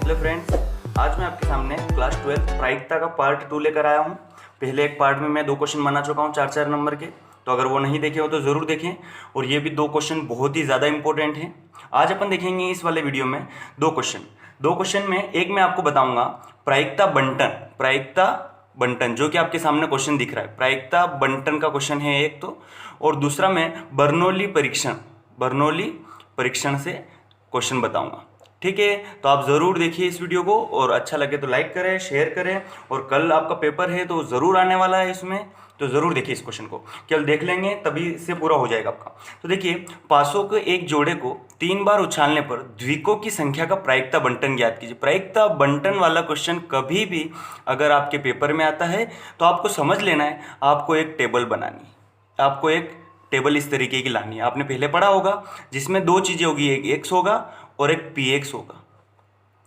Hello friends, आज मैं आपके सामने क्लास 12 प्रायिकता का पार्ट 2 लेकर आया हूँ। पहले एक पार्ट में मैं 2 क्वेश्चन बना चुका हूँ 4-4 नंबर के, तो अगर वो नहीं देखे हो तो ज़रूर देखें। और ये भी 2 क्वेश्चन बहुत ही ज़्यादा इंपॉर्टेंट हैं। आज अपन देखेंगे इस वाले वीडियो में 2 क्वेश्चन में एक मैं आपको बताऊँगा प्रायिकता बंटन जो कि आपके सामने क्वेश्चन दिख रहा है, प्रायिकता बंटन का क्वेश्चन है एक तो, और दूसरा मैं बर्नौली परीक्षण से क्वेश्चन बताऊंगा। ठीक है, तो आप ज़रूर देखिए इस वीडियो को, और अच्छा लगे तो लाइक करें, शेयर करें। और कल आपका पेपर है तो ज़रूर आने वाला है इसमें, तो ज़रूर देखिए इस क्वेश्चन को, केवल देख लेंगे तभी से पूरा हो जाएगा आपका। तो देखिए, पासों के एक जोड़े को 3 बार उछालने पर द्विकों की संख्या का प्रायिकता बंटन ज्ञात कीजिए। प्रायिकता बंटन वाला क्वेश्चन कभी भी अगर आपके पेपर में आता है तो आपको समझ लेना है, आपको एक टेबल बनानी है, आपको एक टेबल इस तरीके की लानी है। आपने पहले पढ़ा होगा जिसमें 2 चीज़ें होगी, एक एक्स होगा और एक पी एक्स होगा।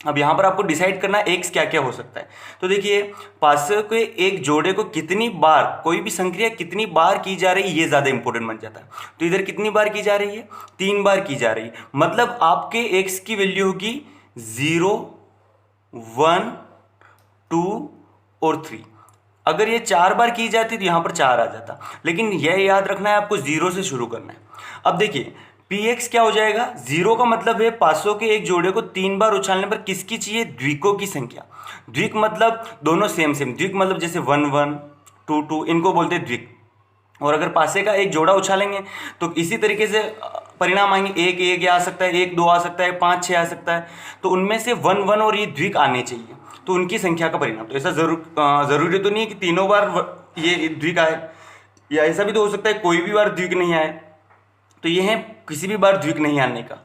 अब यहाँ पर आपको डिसाइड करना एक्स क्या क्या हो सकता है। तो देखिए, पासों के एक जोड़े को कितनी बार, कोई भी संक्रिया कितनी बार की जा रही है, ये ज़्यादा इंपॉर्टेंट बन जाता है। तो इधर कितनी बार की जा रही है, 3 बार की जा रही है। मतलब आपके एक्स की वैल्यू होगी 0, 1, 2 और 3। अगर ये 4 बार की जाती तो यहाँ पर 4 आ जाता, लेकिन यह याद रखना है आपको 0 से शुरू करना है। अब देखिए, px क्या हो जाएगा, 0 का मतलब है पासों के एक जोड़े को 3 बार उछालने पर किसकी चाहिए, द्विकों की संख्या। द्विक मतलब दोनों सेम, द्विक मतलब जैसे 1 1 2 2, इनको बोलते हैं द्विक। और अगर पासे का एक जोड़ा उछालेंगे तो इसी तरीके से परिणाम आएंगे, 1 1 आ सकता है, 1 2 आ सकता है, 5 6 आ सकता है। तो उनमें से 1 1 और ये द्विक आने चाहिए, तो उनकी संख्या का परिणाम। तो ऐसा जरूरी तो नहीं है कि तीनों बार ये द्विक आए, या ऐसा भी तो हो सकता है कोई भी बार द्विक नहीं आए। तो यह है किसी भी बार द्विक नहीं आने का,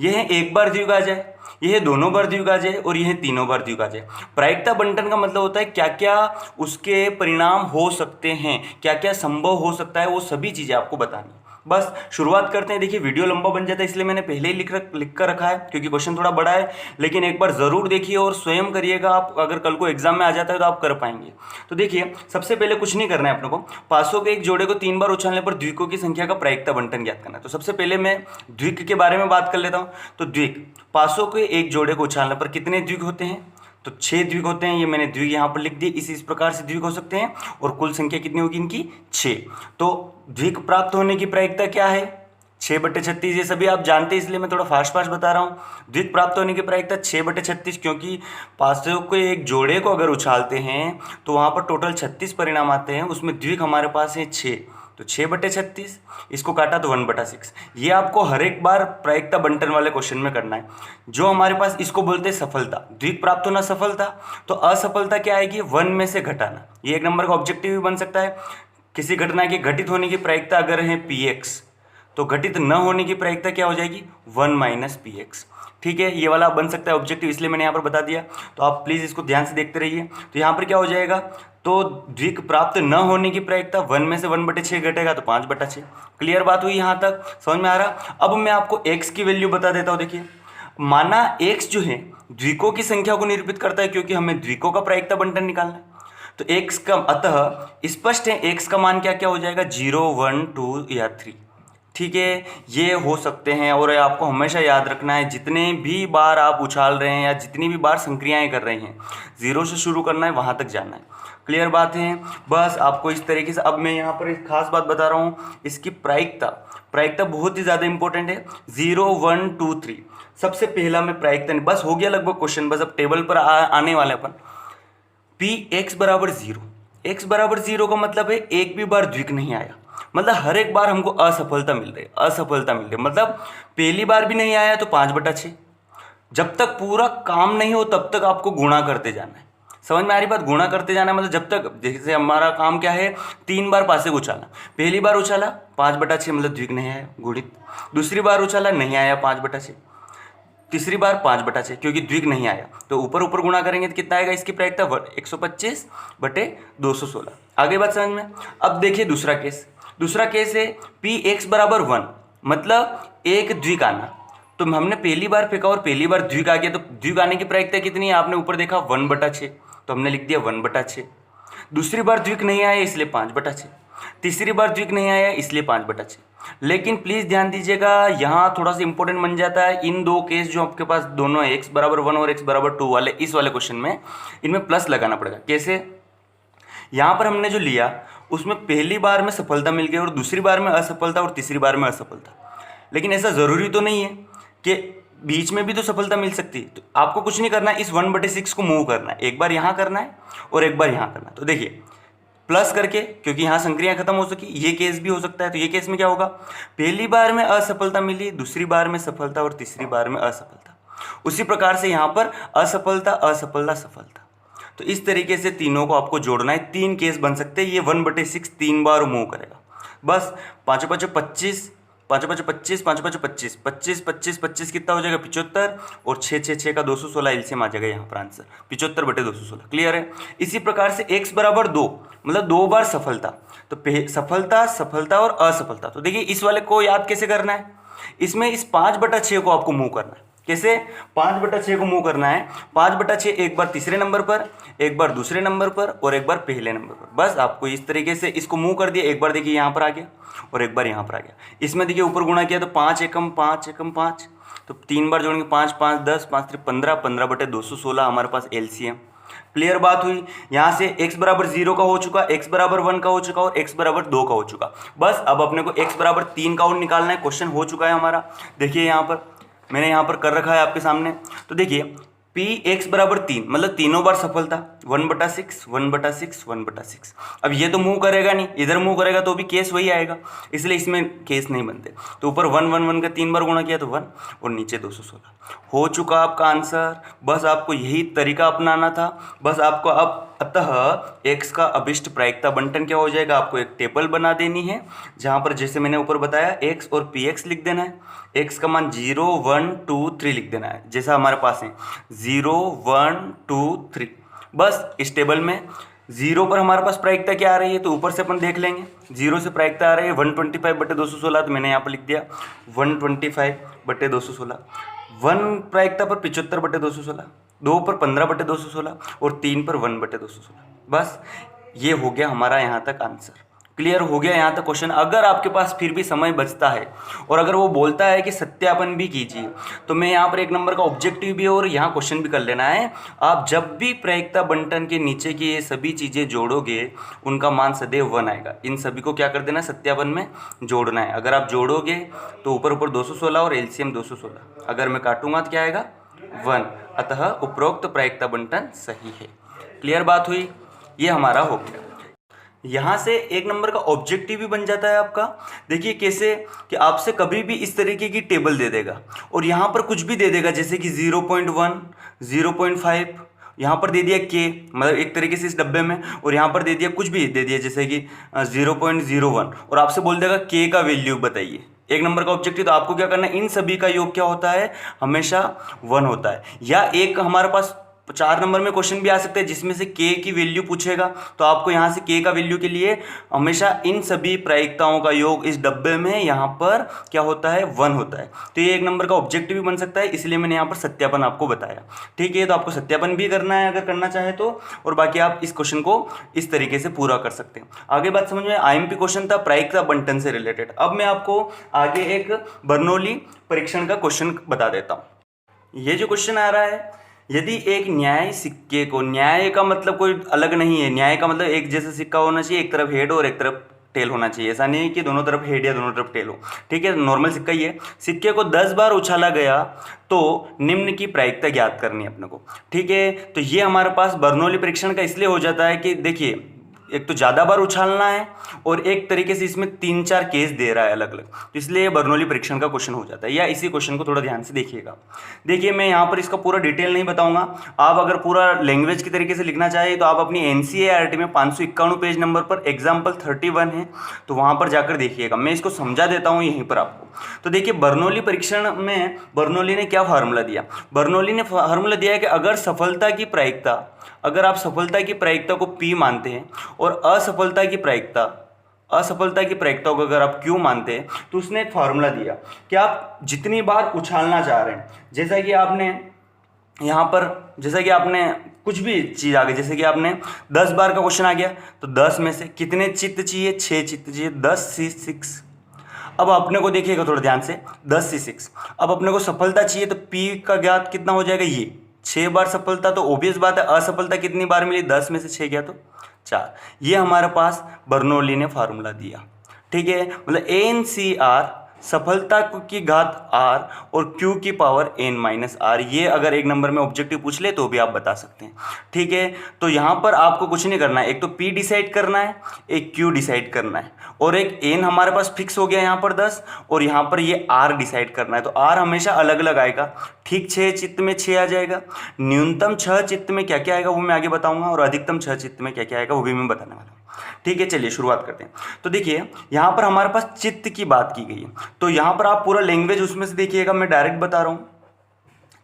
यह है एक बार द्विक आ जाए, यह है दोनों बार द्विक आ जाए, और यह है तीनों बार द्विक आ जाए। प्रायिकता बंटन का मतलब होता है क्या क्या उसके परिणाम हो सकते हैं, क्या क्या संभव हो सकता है, वो सभी चीज़ें आपको बतानी है। बस शुरुआत करते हैं। देखिए, वीडियो लंबा बन जाता है इसलिए मैंने पहले ही लिख कर रखा है, क्योंकि क्वेश्चन थोड़ा बड़ा है। लेकिन एक बार ज़रूर देखिए और स्वयं करिएगा, आप अगर कल को एग्जाम में आ जाता है तो आप कर पाएंगे। तो देखिए, सबसे पहले कुछ नहीं करना है अपने को, पासों के एक जोड़े को 3 बार उछालने पर द्विकों की संख्या का प्रायिकता बंटन ज्ञात करना है। तो सबसे पहले मैं द्विक के बारे में बात कर लेता हूँ। तो द्विक, पासों के एक जोड़े को उछालने पर कितने द्विक होते हैं, तो 6 द्विक होते हैं। ये मैंने द्विक यहाँ पर लिख दिए, इस प्रकार से द्विक हो सकते हैं। और कुल संख्या कितनी होगी इनकी, 6। तो द्विक प्राप्त होने की प्रायिकता क्या है, 6/36। ये सभी आप जानते हैं इसलिए मैं थोड़ा फास्ट बता रहा हूँ। द्विक प्राप्त होने की प्रायिकता 6/36, क्योंकि पासों के एक जोड़े को अगर उछालते हैं तो वहाँ पर टोटल 36 परिणाम आते हैं, उसमें द्विक हमारे पास है 6, तो 6/36, इसको काटा तो 1/6। ये आपको हर एक बार प्रायिकता बंटन वाले क्वेश्चन में करना है। जो हमारे पास, इसको बोलते हैं सफलता, द्विक प्राप्त होना सफलता। तो असफलता क्या आएगी, 1 में से घटाना। ये एक नंबर का ऑब्जेक्टिव भी बन सकता है। किसी घटना के घटित होने की प्रायिकता अगर है px, तो घटित न होने की प्रायिकता क्या हो जाएगी, 1 - px। ठीक है, ये वाला बन सकता है ऑब्जेक्टिव, इसलिए मैंने यहाँ पर बता दिया। तो आप प्लीज़ इसको ध्यान से देखते रहिए। तो यहाँ पर क्या हो जाएगा, तो द्विक प्राप्त न होने की प्रायिकता 1 में से 1/6 घटेगा तो 5/6। क्लियर बात हुई यहाँ तक, समझ में आ रहा। अब मैं आपको x की वैल्यू बता देता हूँ। देखिए, माना x जो है द्विकों की संख्या को निरूपित करता है, क्योंकि हमें द्विकों का प्रायिकता बंटन निकालना है। तो x का, अतः स्पष्ट है x का मान क्या क्या हो जाएगा, 0 1 2 या 3। ठीक है, ये हो सकते हैं। और आपको हमेशा याद रखना है, जितने भी बार आप उछाल रहे हैं या जितनी भी बार संक्रियाएं कर रहे हैं, 0 से शुरू करना है, वहाँ तक जाना है। क्लियर बात है, बस आपको इस तरीके से। अब मैं यहाँ पर एक खास बात बता रहा हूँ, इसकी प्रायिकता बहुत ही ज़्यादा इंपॉर्टेंट है। 0 1 2 3, सबसे पहला मैं प्रायिकता, बस हो गया लगभग क्वेश्चन, बस अब टेबल पर आने वाले अपन। px = 0, x = 0 का मतलब है एक भी बार द्विक नहीं आया, मतलब हर एक बार हमको असफलता मिल रही। मतलब पहली बार भी नहीं आया तो 5/6। जब तक पूरा काम नहीं हो तब तक आपको गुणा करते जाना है। समझ में आ रही बात, गुणा करते जाना है। मतलब जब तक, जैसे हमारा काम क्या है, 3 बार पासे को उछाला, पहली बार उछाला 5/6, मतलब द्विक नहीं आया, गुणित। दूसरी बार उछाला, नहीं आया 5/6। तीसरी बार 5/6, क्योंकि द्विक नहीं आया, तो ऊपर गुणा करेंगे तो कितना आएगा, इसकी प्रायिकता 125/216। आगे बात समझ में। अब देखिए दूसरा केस है px = 1, मतलब एक द्विक आना। तो हमने पहली बार फेंका और पहली बार द्विक आ गया, तो द्विक आने की प्रायिकता कितनी है, आपने ऊपर देखा 1/6, तो हमने लिख दिया 1/6। दूसरी बार द्विक नहीं आया इसलिए 5/6, तीसरी बार द्विक नहीं आया इसलिए 5/6। लेकिन प्लीज़ ध्यान दीजिएगा, यहाँ थोड़ा सा इंपॉर्टेंट बन जाता है इन दो केस जो आपके पास दोनों है, x बराबर 1 और x बराबर 2 वाले, इस वाले क्वेश्चन में इनमें प्लस लगाना पड़ेगा। कैसे? यहाँ पर हमने जो लिया उसमें पहली बार में सफलता मिल गई और दूसरी बार में असफलता और तीसरी बार में असफलता, लेकिन ऐसा ज़रूरी तो नहीं है कि बीच में भी तो सफलता मिल सकती है। तो आपको कुछ नहीं करना है, इस 1/6 को मूव करना है, एक बार यहाँ करना है और एक बार यहाँ करना है। तो देखिए प्लस करके, क्योंकि यहाँ संक्रिया खत्म हो सकी, ये केस भी हो सकता है। तो ये केस में क्या होगा, पहली बार में असफलता मिली, दूसरी बार में सफलता और तीसरी बार में असफलता। उसी प्रकार से यहाँ पर असफलता असफलता सफलता। तो इस तरीके से तीनों को आपको जोड़ना है, 3 केस बन सकते हैं। ये 1/6 3 बार मूव करेगा। बस 5 5 25, 5 5 25, 5 5 25, 25 25 25 कितना हो जाएगा 75, और 6 6 6 का 216 एलसीएम आ जाएगा यहाँ पर आंसर 75/216। क्लियर है? इसी प्रकार से x बराबर 2, मतलब 2 बार सफलता, तो सफलता सफलता और असफलता। तो देखिए इस वाले को याद कैसे करना है, इसमें इस 5/6 को आपको मूव करना है। कैसे 5/6 को मूव करना है? 5/6 एक बार तीसरे नंबर पर, एक बार दूसरे नंबर पर और एक बार पहले नंबर पर। बस आपको इस तरीके से इसको मूव कर दिया। एक बार देखिए यहाँ पर आ गया और एक बार यहाँ पर आ गया। इसमें देखिए ऊपर गुणा किया तो 5 एकम 5 एकम 5, तो 3 बार जोड़ेंगे 5 5 10, 5 3 15, 15/216 हमारे पास एलसीएम। क्लियर बात हुई? यहाँ से x बराबर 0 का हो चुका, x बराबर 1 का हो चुका और x बराबर 2 का हो चुका। बस अब अपने को x बराबर 3 का और निकालना है। क्वेश्चन हो चुका है हमारा। देखिए यहाँ पर मैंने यहाँ पर कर रखा है आपके सामने। तो देखिए px बराबर 3, मतलब तीनों बार सफलता, 1/6 1/6 1/6। अब ये तो मूव करेगा नहीं, इधर मूव करेगा तो भी केस वही आएगा, इसलिए इसमें केस नहीं बनते। तो ऊपर 1 1 1 का 3 बार गुणा किया तो 1 और नीचे 216 हो चुका आपका आंसर। बस आपको यही तरीका अपनाना था। बस आपको अब अतः x का अभिष्ट प्रायिकता बंटन क्या हो जाएगा, आपको एक टेबल बना देनी है जहाँ पर जैसे मैंने ऊपर बताया x और px लिख देना है। x का मान 0 1 2 3 लिख देना है, जैसा हमारे पास है 0 1 2 3। बस इस टेबल में 0 पर हमारे पास प्रायिकता क्या आ रही है, तो ऊपर से अपन देख लेंगे। 0 से प्रायिकता आ रही है 125/216, तो मैंने यहाँ पर लिख दिया 125/216। 1 प्रायिकता पर 75/216, 2 पर 15/216 और 3 पर 1/216। बस ये हो गया हमारा यहाँ तक आंसर। क्लियर हो गया यहाँ तक क्वेश्चन? अगर आपके पास फिर भी समय बचता है और अगर वो बोलता है कि सत्यापन भी कीजिए, तो मैं यहाँ पर 1 नंबर का ऑब्जेक्टिव भी और यहाँ क्वेश्चन भी कर लेना है। आप जब भी प्रायिकता बंटन के नीचे की ये सभी चीज़ें जोड़ोगे उनका मान सदैव 1 आएगा। इन सभी को क्या कर देना, सत्यापन में जोड़ना है। अगर आप जोड़ोगे तो ऊपर ऊपर 216 और एलसीएम 216, अगर मैं काटूंगा तो क्या आएगा 1। अतः उपरोक्त प्रायिकता बंटन सही है। क्लियर बात हुई? ये हमारा हो गया। यहाँ से 1 नंबर का ऑब्जेक्टिव भी बन जाता है आपका। देखिए कैसे कि आपसे कभी भी इस तरीके की टेबल दे देगा और यहाँ पर कुछ भी दे देगा, जैसे कि 0.1 0.5 यहाँ पर दे दिया k, मतलब एक तरीके से इस डब्बे में, और यहाँ पर दे दिया कुछ भी दे दिया जैसे कि 0.01 और आपसे बोल देगा k का वैल्यू बताइए। 1 नंबर का ऑब्जेक्टिव, तो आपको क्या करना है, इन सभी का योग क्या होता है, हमेशा 1 होता है। या एक हमारे पास 4 नंबर में क्वेश्चन भी आ सकता है जिसमें से k की वैल्यू पूछेगा, तो आपको यहाँ से k का वैल्यू के लिए हमेशा इन सभी प्रायिकताओं का योग इस डब्बे में यहाँ पर क्या होता है 1 होता है। तो ये 1 नंबर का ऑब्जेक्टिव भी बन सकता है, इसलिए मैंने यहाँ पर सत्यापन आपको बताया। ठीक है, तो आपको सत्यापन भी करना है अगर करना चाहे तो, और बाकी आप इस क्वेश्चन को इस तरीके से पूरा कर सकते हैं। आगे बात समझ में, IMP क्वेश्चन था प्रायिकता बंटन से रिलेटेड। अब मैं आपको आगे एक बर्नौली परीक्षण का क्वेश्चन बता देता हूँ। ये जो क्वेश्चन आ रहा है, यदि एक न्याय सिक्के को, न्याय का मतलब कोई अलग नहीं है, न्याय का मतलब एक जैसा सिक्का होना चाहिए, एक तरफ हेड और एक तरफ टेल होना चाहिए। ऐसा नहीं है कि दोनों तरफ हेड या दोनों तरफ टेल हो। ठीक है, नॉर्मल सिक्का ही है। सिक्के को 10 बार उछाला गया तो निम्न की प्रायिकता ज्ञात करनी है अपने को। ठीक है, तो ये हमारे पास बर्नौली परीक्षण का इसलिए हो जाता है कि देखिए एक तो ज़्यादा बार उछालना है और एक तरीके से इसमें 3-4 केस दे रहा है अलग अलग, तो इसलिए ये बर्नौली परीक्षण का क्वेश्चन हो जाता है। या इसी क्वेश्चन को थोड़ा ध्यान से देखिएगा। देखिए मैं यहाँ पर इसका पूरा डिटेल नहीं बताऊंगा। आप अगर पूरा लैंग्वेज की तरीके से लिखना चाहे तो आप अपनी NCERT में 551 पेज नंबर पर एग्जाम्पल 31 है, तो वहाँ पर जाकर देखिएगा। मैं इसको समझा देता हूँ यहीं पर आपको। तो देखिए बर्नौली परीक्षण में बर्नौली ने क्या फार्मूला दिया, बर्नौली ने फार्मूला दिया है कि अगर सफलता की प्रायिकता, अगर आप सफलता की प्रायिकता को P मानते हैं और असफलता की प्रायिकता को अगर आप Q मानते हैं, तो उसने एक फार्मूला दिया कि आप जितनी बार उछालना चाह रहे हैं, जैसा कि आपने यहाँ पर, जैसा कि आपने कुछ भी चीज़ आ गई, जैसे कि आपने 10 बार का क्वेश्चन आ गया, तो 10 में से कितने चित्त चाहिए, 6 चित्त चाहिए, 10 6 6। अब अपने को देखिएगा थोड़ा ध्यान से, 10C6। अब अपने को सफलता चाहिए तो P का ज्ञात कितना हो जाएगा, ये 6 बार सफलता, तो ओबियस बात है असफलता कितनी बार मिली, 10 में से 6 गया तो 4। ये हमारे पास बर्नौली ने फार्मूला दिया, ठीक है। मतलब ANCR सफलता की घात R और Q की पावर N-R, ये अगर एक नंबर में ऑब्जेक्टिव पूछ ले तो भी आप बता सकते हैं, ठीक है। तो यहाँ पर आपको कुछ नहीं करना है, एक तो P डिसाइड करना है, एक Q डिसाइड करना है, और एक N हमारे पास फिक्स हो गया यहाँ पर 10, और यहाँ पर ये R डिसाइड करना है। तो R हमेशा अलग अलग आएगा, ठीक 6 चित्त में 6 आ जाएगा, न्यूनतम 6 चित्त में क्या क्या आएगा वो मैं आगे बताऊंगा, और अधिकतम 6 चित्त में क्या क्या आएगा वो भी मैं बताने वाला हूँ, ठीक है। चलिए शुरुआत करते हैं। तो देखिए यहाँ पर हमारे पास चित्त की बात की गई है, तो यहाँ पर आप पूरा लैंग्वेज उसमें से देखिएगा, मैं डायरेक्ट बता रहा हूँ।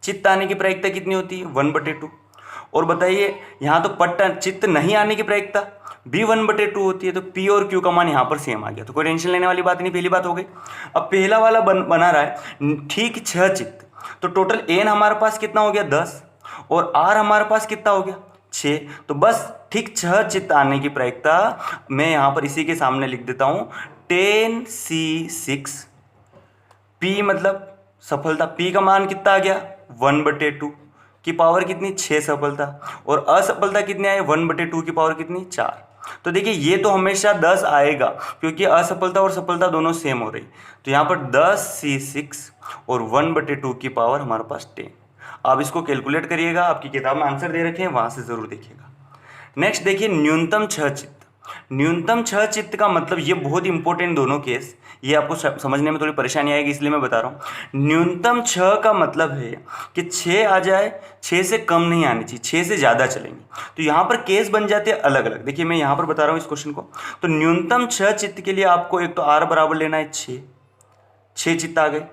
चित्त आने की प्रायिकता कितनी होती है, 1/2। और बताइए यहाँ तो पट्टा चित्त नहीं आने की प्रायिकता भी 1/2 होती है, तो P और Q का मान यहाँ पर सेम आ गया, तो कोई टेंशन लेने वाली बात नहीं, पहली बात हो गई। अब पहला वाला बना रहा है ठीक 6 चित्त, तो टोटल N हमारे पास कितना हो गया 10, और R हमारे पास कितना हो गया 6, तो बस ठीक 6 चित्त आने की प्रायिकता मैं यहाँ पर इसी के सामने लिख देता हूँ 10C6। P मतलब सफलता, P का मान कितना आ गया 1/2 की पावर कितनी 6 सफलता, और असफलता कितनी आई 1/2 की पावर कितनी 4। तो देखिए ये तो हमेशा 10 आएगा क्योंकि असफलता और सफलता दोनों सेम हो रही, तो यहाँ पर 10C6 और 1/2 की पावर हमारे पास 10। आप इसको कैलकुलेट करिएगा, आपकी किताब में आंसर दे रखे हैं, वहाँ से ज़रूर देखिएगा। नेक्स्ट देखिए न्यूनतम 6 चित्त। न्यूनतम 6 चित्त का मतलब ये बहुत इंपॉर्टेंट दोनों केस, ये आपको समझने में थोड़ी परेशानी आएगी इसलिए मैं बता रहा हूँ। न्यूनतम 6 का मतलब है कि 6 आ जाए, 6 से कम नहीं आनी चाहिए, 6 से ज़्यादा चलेंगे, तो यहाँ पर केस बन जाते हैं अलग अलग। देखिए मैं यहाँ पर बता रहा हूँ इस क्वेश्चन को, तो न्यूनतम 6 चित्त के लिए आपको एक तो R बराबर लेना है 6 चित्त आ गए,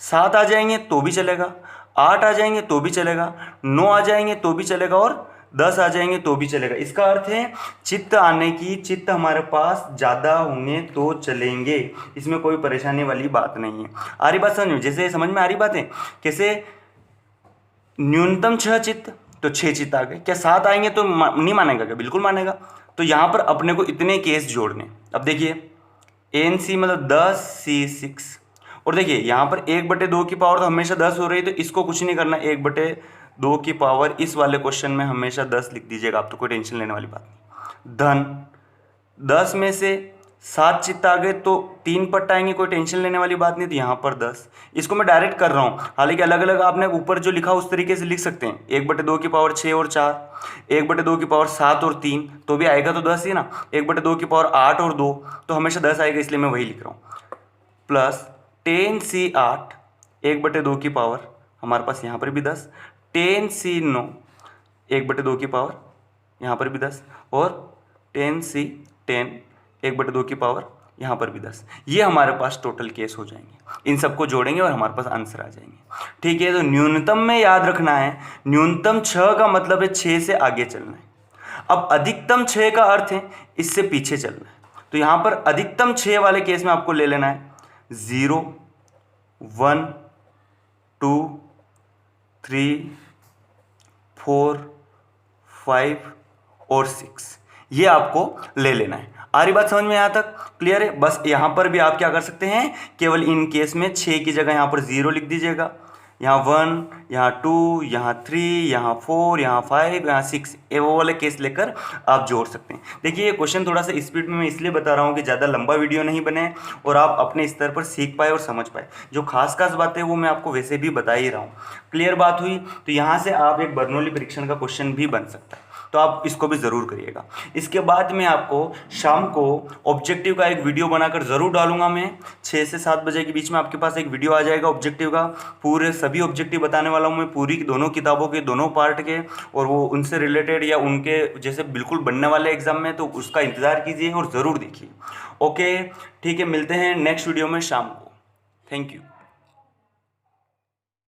7 आ जाएंगे तो भी चलेगा, 8 आ जाएंगे तो भी चलेगा, 9 आ जाएंगे तो भी चलेगा, और 10 आ जाएंगे तो भी चलेगा। इसका अर्थ है चित्त आने की, चित्त हमारे पास ज़्यादा होंगे तो चलेंगे, इसमें कोई परेशानी वाली बात नहीं है। आ रही बात समझ में, जैसे समझ में आ रही बात है कैसे, न्यूनतम 6 चित्त तो 6 चित्त आ गए, क्या 7 आएंगे तो नहीं मानेगा क्या, बिल्कुल मानेगा। तो यहाँ पर अपने को इतने केस जोड़ने, अब देखिए ANC मतलब 10C6, और देखिए यहाँ पर 1/2 की पावर तो हमेशा 10 हो रही है, तो इसको कुछ नहीं करना, 1/2 की पावर इस वाले क्वेश्चन में हमेशा 10 लिख दीजिएगा आप, तो कोई टेंशन लेने वाली बात नहीं। धन 10 में से 7 चित्त आ गए तो 3 पट्टा आएंगे, कोई टेंशन लेने वाली बात नहीं, तो यहाँ पर 10। इसको मैं डायरेक्ट कर रहा हूँ, हालांकि अलग अलग आपने ऊपर जो लिखा उस तरीके से लिख सकते हैं, 1/2 की पावर 6 और 4, 1/2 की पावर 7 और 3, तो भी आएगा तो 10 ही ना, 1/2 की पावर 8 और 2, तो हमेशा 10 आएगा, इसलिए मैं वही लिख रहा हूँ। प्लस 10C8 1/2 की पावर हमारे पास यहाँ पर भी 10, 10C9 1/2 की पावर यहाँ पर भी 10, और 10C10 1/2 की पावर यहाँ पर भी 10। ये हमारे पास टोटल केस हो जाएंगे, इन सबको जोड़ेंगे और हमारे पास आंसर आ जाएंगे, ठीक है। तो न्यूनतम में याद रखना है, न्यूनतम 6 का मतलब है 6 से आगे चलना है। अब अधिकतम 6 का अर्थ है इससे पीछे चलना है, तो यहाँ पर अधिकतम 6 वाले केस में आपको ले लेना है 0, 1, 2, 3, 4, 5 और 6, ये आपको ले लेना है। आ रही बात समझ में, यहाँ तक क्लियर है। बस यहाँ पर भी आप क्या कर सकते हैं, केवल इन केस में 6 की जगह यहाँ पर 0 लिख दीजिएगा, यहाँ 1, यहाँ 2, यहाँ 3, यहाँ 4, यहाँ 5, यहाँ 6, ये वो वाले केस लेकर आप जोड़ सकते हैं। देखिए ये क्वेश्चन थोड़ा सा स्पीड में मैं इसलिए बता रहा हूँ कि ज़्यादा लंबा वीडियो नहीं बने और आप अपने स्तर पर सीख पाए और समझ पाए। जो खास बातें वो मैं आपको वैसे भी बता ही रहा हूँ। क्लियर बात हुई, तो यहाँ से आप एक बर्नौली परीक्षण का क्वेश्चन भी बन सकता है, तो आप इसको भी ज़रूर करिएगा। इसके बाद मैं आपको शाम को ऑब्जेक्टिव का एक वीडियो बनाकर ज़रूर डालूंगा। मैं 6 से 7 बजे के बीच में आपके पास एक वीडियो आ जाएगा ऑब्जेक्टिव का, पूरे सभी ऑब्जेक्टिव बताने वाला हूँ मैं, पूरी दोनों किताबों के दोनों पार्ट के, और वो उनसे रिलेटेड या उनके जैसे बिल्कुल बनने वाले एग्जाम में, तो उसका इंतज़ार कीजिए और ज़रूर देखिए। ओके ठीक है, मिलते हैं नेक्स्ट वीडियो में शाम को। Thank you.